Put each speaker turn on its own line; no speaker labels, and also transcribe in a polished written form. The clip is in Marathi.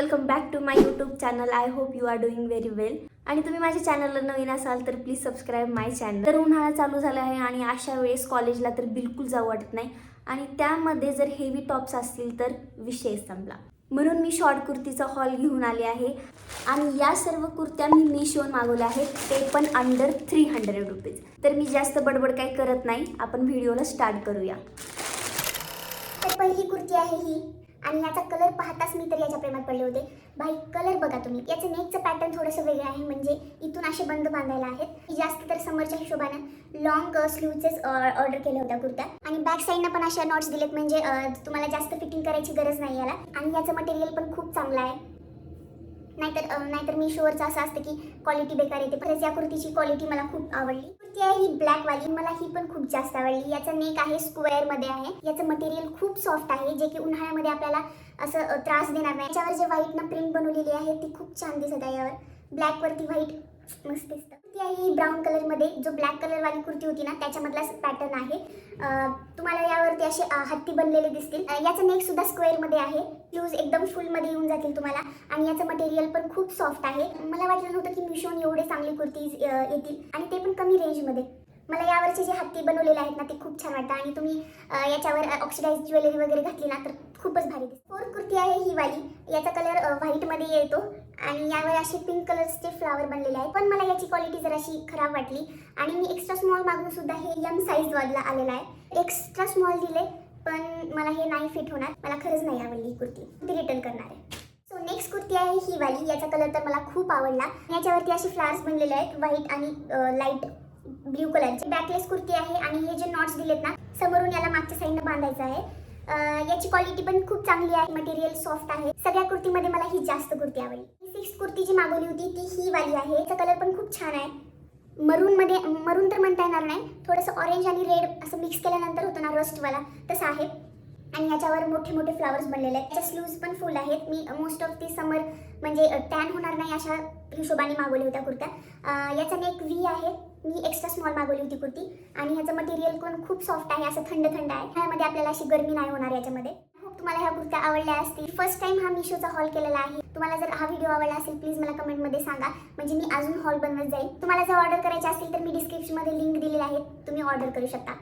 Welcome back to my YouTube channel. I hope you are doing very well. आणि तुम्ही माझ्या चॅनलला नवीन असाल तर प्लीज सबस्क्राईब माय चॅनल. तर उन्हाळा चालू झाला आहे आणि अशा वेळेस कॉलेजला तर बिलकुल जाऊ वाटत नाही आणि त्यामध्ये जर हेवी टॉप्स असतील तर विषय संपला. म्हणून मी शॉर्ट कुर्तीचा हॉल घेऊन आले आहे आणि या सर्व कुर्त्या मी मीशोवर मागवल्या आहेत, ते पण अंडर 300 रुपीज. तर मी जास्त बडबड काही करत नाही, आपण व्हिडिओला स्टार्ट करूया.
तर पहिली कुर्ती आहे ही आणि याचा कलर पाहताच मी तर याच्या प्रेमात पडले होते. भाई कलर बघा तुम्ही. याचं नेकचं पॅटर्न थोडंसं वेगळं आहे, म्हणजे इथून असे बंद बांधायला आहेत. जास्त तर समरच्या हिशोबानं लॉंग स्लीव्हचेच ऑर्डर केल्या होत्या कुर्त्या आणि बॅक साईडनं पण अशा नॉट्स दिलेत, म्हणजे तुम्हाला जास्त फिटिंग करायची गरज नाही याला. आणि याचं मटेरियल पण खूप चांगलं आहे. नाहीतर मीशोवरचं असं असतं की क्वालिटी बेकार येते. परत या कुर्तीची क्वालिटी मला खूप आवडली. कुर्ती आहे ही ब्लॅकवाली, मला ही पण खूप जास्त आवडली. याचा नेक आहे स्क्वेअरमध्ये आहे. याचं मटेरियल खूप सॉफ्ट आहे, जे की उन्हाळ्यामध्ये आपल्याला असं त्रास देणार नाही. याच्यावर जे व्हाईटनं प्रिंट बनवलेली आहे ती खूप छान दिसत आहे. यावर ब्लॅकवरती व्हाईट मस्त दिसतं. कुर्ती आहे ही ब्राऊन कलरमध्ये. जो ब्लॅक कलरवाली कुर्ती होती ना त्याच्यामधलाच पॅटर्न आहे. तुम्हाला यावरती असे हत्ती बनलेले दिसतील. याचं नेक सुद्धा स्क्वेअरमध्ये आहे. शूज एकदम फुलमध्ये येऊन जातील तुम्हाला आणि याचं मटेरियल पण खूप सॉफ्ट आहे. मला वाटलं नव्हतं की मीशोने एवढे चांगली कुर्तीज येतील आणि ते पण कमी रेंजमध्ये. मला यावरचे जे हत्ती बनवलेले आहेत ना ते खूप छान वाटतं आणि तुम्ही याच्यावर ऑक्सिडाइज ज्वेलरी वगैरे घातली ना तर खूपच भारी दिसते. फोर्थ कुर्ती आहे ही वाली. याचा कलर व्हाईटमध्ये येतो आणि यावर असे पिंक कलर्सचे फ्लावर बनलेले आहेत, पण मला याची क्वालिटी जराशी खराब वाटली आणि मी एक्स्ट्रा स्मॉल मागून सुद्धा हे यम साईजवाला आलेला आहे. एक्स्ट्रा स्मॉल दिले पण मला हे नाही फिट होणार. मला खरंच नाही आवडली ही कुर्ती, ती रिटर्न करणार आहे. सो नेक्स्ट कुर्ती आहे ही वाली. याचा कलर तर मला खूप आवडला. याच्यावरती असे फ्लावर्स बनलेले आहेत व्हाईट आणि लाईट ब्ल्यू कलरची. बॅकलेस कुर्ती आहे आणि हे जे नॉट्स दिलेत ना समोरून याला मागच्या साईडनं बांधायचं आहे. याची क्वालिटी पण खूप चांगली आहे, मटेरियल सॉफ्ट आहे. सगळ्या कुर्तीमध्ये मला ही जास्त कुर्ती आवडली. सिक्स्थ कुर्ती जी मागवली होती ती ही वाली आहे. याचा कलर पण खूप छान आहे. मरून तर म्हणता येणार नाही, थोडंसं ऑरेंज आणि रेड असं मिक्स केल्यानंतर होतं ना रस्टवाला तसं आहे. आणि याच्यावर मोठे मोठे फ्लावर्स बनलेले आहेत. याच्या स्लीव्ज पण फुल आहेत. मी मोस्ट ऑफ दी समर म्हणजे टॅन होणार नाही अशा हिशोबाने मागवल्या होत्या कुर्त्या. याचा नेक व्ही आहे. मी एक्स्ट्रा स्मॉल मागवली होती कुर्ती आणि ह्याचं मटेरियल पण खूप सॉफ्ट आहे, असं थंड थंड आहे. ह्यामध्ये आपल्याला अशी गरमी नाही होणार याच्यामध्ये. होप तुम्हाला ह्या कुर्त्या आवडल्या असतील. फर्स्ट टाइम हा मीशोचा हॉल केलेला आहे. तुम्हाला जर हा व्हिडिओ आवडला असेल प्लीज मला कमेंटमध्ये सांगा, म्हणजे मी अजून हॉल बनवत जाईल. तुम्हाला जर ऑर्डर करायची असेल तर मी डिस्क्रिप्शनमध्ये लिंक दिलेली आहे, तुम्ही ऑर्डर करू शकता.